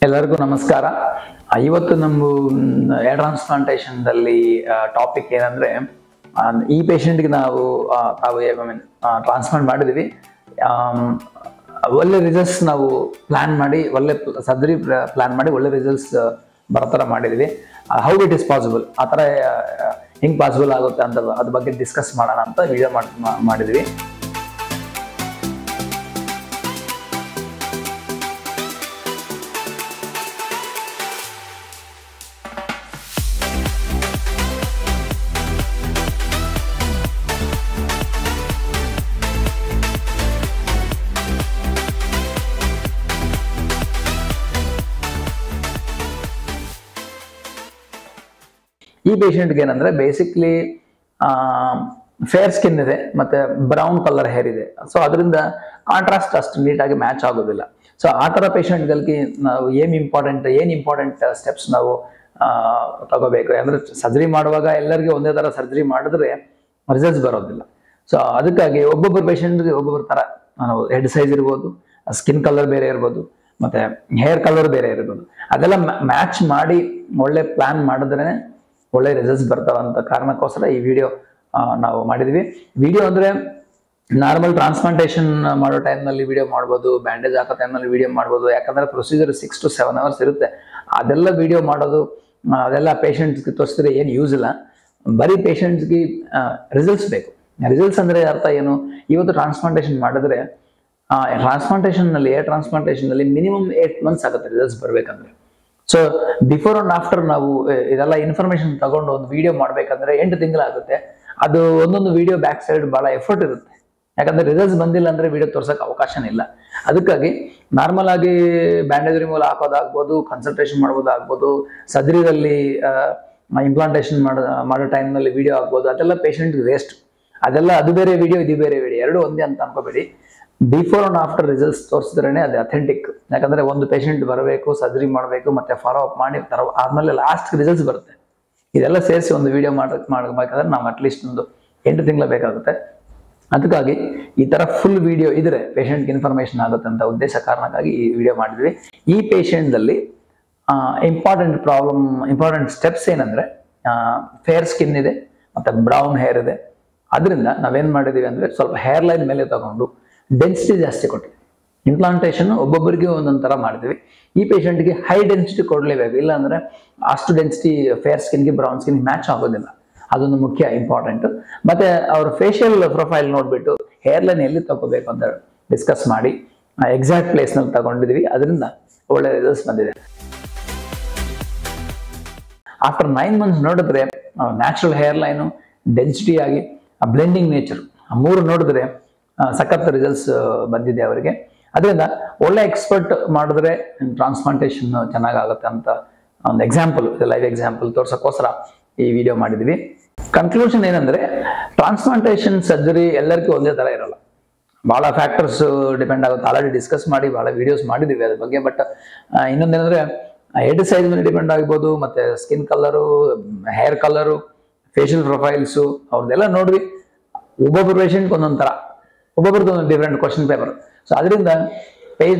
ಎಲ್ಲರಿಗೂ ನಮಸ್ಕಾರ. ಇವತ್ತು ನಮ್ಮ ಏರ್ ಟ್ರಾನ್ಸ್ಪ್ಲಾಂಟೇಷನ್ ದಲ್ಲಿ ಟಾಪಿಕ್ ಏನಂದ್ರೆ, ಈ ಪೇಷಂಟ್ಗೆ ನಾವು ಟ್ರಾನ್ಸ್ಪ್ಲಾಂಟ್ ಮಾಡಿದ್ವಿ. ಒಳ್ಳೆ ರಿಸಲ್ಟ್ಸ್ ನಾವು ಪ್ಲಾನ್ ಮಾಡಿ, ಒಳ್ಳೆ ಸರ್ಜರಿ ಪ್ಲಾನ್ ಮಾಡಿ ಒಳ್ಳೆ ರಿಸಲ್ಟ್ಸ್ ಬರತರ ಮಾಡಿದ್ವಿ. ಹೌ ಇಟ್ ಇಸ್ ಪಾಸಿಬಲ್, ಆ ಥರ ಹೆಂಗೆ ಪಾಸಿಬಲ್ ಆಗುತ್ತೆ ಅಂತ ಅದ್ರ ಬಗ್ಗೆ ಡಿಸ್ಕಸ್ ಮಾಡೋಣ ಅಂತ ವಿಡಿಯೋ ಮಾಡಿದ್ವಿ. ಈ ಪೇಷಂಟ್ಗೆ ಏನಂದ್ರೆ ಬೇಸಿಕ್ಲಿ ಫೇರ್ ಸ್ಕಿನ್ ಇದೆ ಮತ್ತೆ ಬ್ರೌನ್ ಕಲರ್ ಹೇರ್ ಇದೆ. ಸೊ ಅದರಿಂದ ಕಾಂಟ್ರಾಸ್ಟ್ ಅಷ್ಟು ನೀಟಾಗಿ ಮ್ಯಾಚ್ ಆಗೋದಿಲ್ಲ. ಸೊ ಆ ಥರ ಪೇಷಂಟ್ಗಳಿಗೆ ನಾವು ಏನ್ ಇಂಪಾರ್ಟೆಂಟ್ ಸ್ಟೆಪ್ಸ್ ನಾವು ತಗೋಬೇಕು ಅಂದ್ರೆ, ಸರ್ಜರಿ ಮಾಡುವಾಗ ಎಲ್ಲರಿಗೂ ಒಂದೇ ಥರ ಸರ್ಜರಿ ಮಾಡಿದ್ರೆ ರಿಸಲ್ಟ್ಸ್ ಬರೋದಿಲ್ಲ. ಸೊ ಅದಕ್ಕಾಗಿ ಒಬ್ಬೊಬ್ಬರು ಪೇಷಂಟ್ಗೆ ಒಬ್ಬೊಬ್ಬರ ಥರ ನಾವು ಹೆಡ್ ಸೈಜ್ ಇರ್ಬೋದು, ಸ್ಕಿನ್ ಕಲರ್ ಬೇರೆ ಇರ್ಬೋದು, ಮತ್ತೆ ಹೇರ್ ಕಲರ್ ಬೇರೆ ಇರ್ಬೋದು. ಅದೆಲ್ಲ ಮ್ಯಾಚ್ ಮಾಡಿ ಒಳ್ಳೆ ಪ್ಲಾನ್ ಮಾಡಿದ್ರೆ ಒಳ್ಳೆ ರಿಸಲ್ಟ್ಸ್ ಬರ್ತಾವಂತ ಕಾರಣಕ್ಕೋಸ್ಕರ ಈ ವಿಡಿಯೋ ನಾವು ಮಾಡಿದ್ವಿ. ವಿಡಿಯೋ ಅಂದ್ರೆ ನಾರ್ಮಲ್ ಟ್ರಾನ್ಸ್ಪ್ಲಾಂಟೇಷನ್ ಮಾಡೋ ಟೈಮ್ನಲ್ಲಿ ವಿಡಿಯೋ ಮಾಡ್ಬೋದು, ಬ್ಯಾಂಡೇಜ್ ಹಾಕೋ ಟೈಮ್ನಲ್ಲಿ ವಿಡಿಯೋ ಮಾಡ್ಬೋದು. ಯಾಕಂದ್ರೆ ಪ್ರೊಸೀಜರ್ 6 to 7 hours ಇರುತ್ತೆ. ಅದೆಲ್ಲ ವಿಡಿಯೋ ಮಾಡೋದು, ಅದೆಲ್ಲ ಪೇಷಂಟ್ಸ್ಗೆ ತೋರಿಸಿದ್ರೆ ಏನು ಯೂಸ್ ಇಲ್ಲ. ಬರೀ ಪೇಷಂಟ್ಸ್ಗೆ ರಿಸಲ್ಟ್ಸ್ ಬೇಕು. ರಿಸಲ್ಟ್ಸ್ ಅಂದ್ರೆ ಅರ್ಥ ಏನು? ಇವತ್ತು ಟ್ರಾನ್ಸ್ಪ್ಲಾಂಟೇಷನ್ ಮಾಡಿದ್ರೆ ಏರ್ ಟ್ರಾನ್ಸ್ಪ್ಲಾಂಟೇಷನ್ ನಲ್ಲಿ ಮಿನಿಮಮ್ 8 months ಆಗುತ್ತೆ ರಿಸಲ್ಟ್ಸ್ ಬರ್ಬೇಕಂದ್ರೆ. ಸೊ ಬಿಫೋರ್ ಅಂಡ್ ಆಫ್ಟರ್ ನಾವು ಇದೆಲ್ಲ ಇನ್ಫಾರ್ಮೇಶನ್ ತಗೊಂಡು ಒಂದು ವಿಡಿಯೋ ಮಾಡ್ಬೇಕಂದ್ರೆ 8 ತಿಂಗಳಾಗುತ್ತೆ. ಅದು ಒಂದೊಂದು ವಿಡಿಯೋ ಬ್ಯಾಕ್ ಸೈಡ್ ಬಹಳ ಎಫರ್ಟ್ ಇರುತ್ತೆ. ಯಾಕಂದ್ರೆ ರಿಸಲ್ಟ್ಸ್ ಬಂದಿಲ್ಲ ಅಂದ್ರೆ ವಿಡಿಯೋ ತೋರ್ಸಕ್ಕೆ ಅವಕಾಶನೇ ಇಲ್ಲ. ಅದಕ್ಕಾಗಿ ನಾರ್ಮಲ್ ಆಗಿ ಬ್ಯಾಂಡೇಜ್ ರಿಮೂವಲ್ ಹಾಕೋದಾಗ್ಬೋದು, ಕನ್ಸಲ್ಟೇಷನ್ ಮಾಡ್ಬೋದಾಗ್ಬೋದು, ಸರ್ಜರಿದಲ್ಲಿ ಇಂಪ್ಲಾಂಟೇಷನ್ ಮಾಡೋ ಟೈಮ್ನಲ್ಲಿ ವಿಡಿಯೋ ಆಗ್ಬೋದು. ಅದೆಲ್ಲ ಪೇಷಂಟ್ ವೇಸ್ಟ್. ಅದು ಬೇರೆ ವಿಡಿಯೋ, ಇದು ಬೇರೆ ವಿಡಿಯೋ, ಎರಡು ಒಂದೇ ಅಂತ ಅನ್ಕೋಬೇಡಿ. ಬಿಫೋರ್ ಅಂಡ್ ಆಫ್ಟರ್ ರಿಸಲ್ಟ್ಸ್ ತೋರಿಸಿದ್ರೇನೆ ಅದು ಅಥೆಂಟಿಕ್. ಯಾಕಂದ್ರೆ ಒಂದು ಪೇಷಂಟ್ ಬರಬೇಕು, ಸರ್ಜರಿ ಮಾಡಬೇಕು, ಮತ್ತೆ ಫಾಲೋ ಅಪ್ ಮಾಡಿ ಆದ್ಮೇಲೆ ಲಾಸ್ಟ್ ರಿಸಲ್ಟ್ಸ್ ಬರುತ್ತೆ. ಇದೆಲ್ಲ ಸೇರಿಸಿ ಒಂದು ವಿಡಿಯೋ ಮಾಡಬೇಕಾದ್ರೆ ನಾವು ಅಟ್ಲೀಸ್ಟ್ ಒಂದು 8 ತಿಂಗಳು ಬೇಕಾಗುತ್ತೆ. ಅದಕ್ಕಾಗಿ ಈ ತರ ಫುಲ್ ವಿಡಿಯೋ ಇದ್ರೆ ಪೇಷಂಟ್ಗೆ ಇನ್ಫಾರ್ಮೇಶನ್ ಆಗುತ್ತೆ ಅಂತ ಉದ್ದೇಶ ಕಾರಣಕ್ಕಾಗಿ ಈ ವಿಡಿಯೋ ಮಾಡಿದ್ವಿ. ಈ ಪೇಷಂಟ್ದಲ್ಲಿ ಇಂಪಾರ್ಟೆಂಟ್ ಸ್ಟೆಪ್ಸ್ ಏನಂದ್ರೆ, ಫೇರ್ ಸ್ಕಿನ್ ಇದೆ ಮತ್ತೆ ಬ್ರೌನ್ ಹೇರ್ ಇದೆ. ಅದರಿಂದ ನಾವೇನ್ ಮಾಡಿದೀವಿ ಅಂದ್ರೆ, ಸ್ವಲ್ಪ ಹೇರ್ ಲೈನ್ ಮೇಲೆ ತಗೊಂಡು ಡೆನ್ಸಿಟಿ ಜಾಸ್ತಿ ಕೊಟ್ಟಿವಿ. ಇಂಪ್ಲಾಂಟೇಷನ್ ಒಬ್ಬೊಬ್ಬರಿಗೆ ಒಂದೊಂದು ತರ ಮಾಡಿದ್ವಿ. ಈ ಪೇಷಂಟ್ಗೆ ಹೈ ಡೆನ್ಸಿಟಿ ಕೊಡ್ಲೇಬೇಕು, ಇಲ್ಲ ಅಂದ್ರೆ ಅಷ್ಟು ಡೆನ್ಸಿಟಿ ಫೇರ್ ಸ್ಕಿನ್ಗೆ ಬ್ರೌನ್ ಸ್ಕಿನ್ ಮ್ಯಾಚ್ ಆಗೋದಿಲ್ಲ. ಅದೊಂದು ಮುಖ್ಯ ಇಂಪಾರ್ಟೆಂಟ್. ಮತ್ತೆ ಅವ್ರ ಫೇಶಿಯಲ್ ಪ್ರೊಫೈಲ್ ನೋಡ್ಬಿಟ್ಟು ಹೇರ್ ಲೈನ್ ಎಲ್ಲಿ ತಗೋಬೇಕು ಅಂತ ಡಿಸ್ಕಸ್ ಮಾಡಿ ಎಕ್ಸಾಕ್ಟ್ ಪ್ಲೇಸ್ ನಲ್ಲಿ ತಗೊಂಡಿದ್ವಿ. ಅದರಿಂದ ಒಳ್ಳೆ ರಿಸಲ್ಟ್ಸ್ ಬಂದಿದೆ. ಆಫ್ಟರ್ 9 months ನೋಡಿದ್ರೆ ನ್ಯಾಚುರಲ್ ಹೇರ್ ಲೈನು, ಡೆನ್ಸಿಟಿ ಆಗಿ ಬ್ಲೆಂಡಿಂಗ್ ನೇಚರ್, 3 ನೋಡಿದ್ರೆ ಸಖತ್ ರಿಸಲ್ಟ್ಸ್ ಬಂದಿದೆ ಅವರಿಗೆ. ಅದರಿಂದ ಒಳ್ಳೆ ಎಕ್ಸ್ಪರ್ಟ್ ಮಾಡಿದ್ರೆ ಟ್ರಾನ್ಸ್ಪ್ಲಾಂಟೇಷನ್ ಚೆನ್ನಾಗಾಗುತ್ತೆ ಅಂತ ಒಂದು ಎಕ್ಸಾಂಪಲ್, ಲೈವ್ ಎಕ್ಸಾಂಪಲ್ ತೋರ್ಸಕ್ಕೋಸ್ಕರ ಈ ವಿಡಿಯೋ ಮಾಡಿದ್ವಿ. ಕನ್ಕ್ಲೂಷನ್ ಏನಂದ್ರೆ, ಟ್ರಾನ್ಸ್ಪ್ಲಾಂಟೇಷನ್ ಸರ್ಜರಿ ಎಲ್ಲರಿಗೂ ಒಂದೇ ತರ ಇರಲ್ಲ. ಬಹಳ ಫ್ಯಾಕ್ಟರ್ಸ್ ಡಿಪೆಂಡ್ ಆಗುತ್ತೆ. ಆಲ್ರೆಡಿ ಡಿಸ್ಕಸ್ ಮಾಡಿ ಬಹಳ ವಿಡಿಯೋಸ್ ಮಾಡಿದೀವಿ ಅದ್ರ ಬಗ್ಗೆ. ಬಟ್ ಇನ್ನೊಂದೇನಂದ್ರೆ, ಹೆಡ್ ಸೈಜ್ ಮೇಲೆ ಡಿಪೆಂಡ್ ಆಗ್ಬೋದು, ಮತ್ತೆ skin colour, hair colour, facial profiles ಅವ್ರದ್ದೆಲ್ಲ ನೋಡ್ವಿ. ಒಬ್ಬೊಬ್ಬರು ಪೇಷಂಟ್ ಒಂದೊಂದು ತರ, ಒಬ್ಬೊಬ್ರದ್ದು ಒಂದು ಡಿಫ್ರೆಂಟ್ ಕ್ವಶನ್ ಪೇಪರ್. ಸೊ ಅದರಿಂದ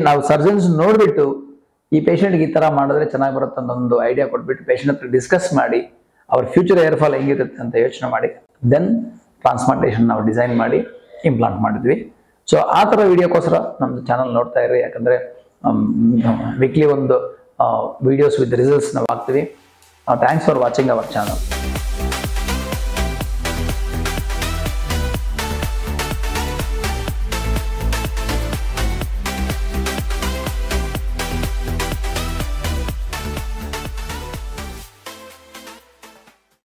ನಾವು ಸರ್ಜನ್ಸ್ ನೋಡ್ಬಿಟ್ಟು ಈ ಪೇಷಂಟ್ಗೆ ಈ ತರ ಮಾಡಿದ್ರೆ ಚೆನ್ನಾಗಿ ಬರುತ್ತೆ ಅಂತ ಒಂದು ಐಡಿಯಾ ಕೊಟ್ಬಿಟ್ಟು ಪೇಷಂಟ್ ಹತ್ರ ಡಿಸ್ಕಸ್ ಮಾಡಿ ಅವ್ರ ಫ್ಯೂಚರ್ ಹೇರ್ ಫಾಲ್ ಹೆಂಗಿರುತ್ತೆ ಅಂತ ಯೋಚನೆ ಮಾಡಿ ದೆನ್ ಟ್ರಾನ್ಸ್ಪ್ಲಾಂಟೇಷನ್ ನಾವು ಡಿಸೈನ್ ಮಾಡಿ ಇಂಪ್ಲಾಂಟ್ ಮಾಡಿದ್ವಿ. ಸೊ ಆ ಥರ ವಿಡಿಯೋಕ್ಕೋಸ್ಕರ ನಮ್ದು ಚಾನಲ್ ನೋಡ್ತಾ ಇರಿ. ಯಾಕಂದ್ರೆ ವೀಕ್ಲಿ ಒಂದು ವಿಡಿಯೋಸ್ ವಿತ್ ರಿಸಲ್ಟ್ಸ್ ನಾವು ಹಾಕ್ತೀವಿ. Thanks for watching our channel.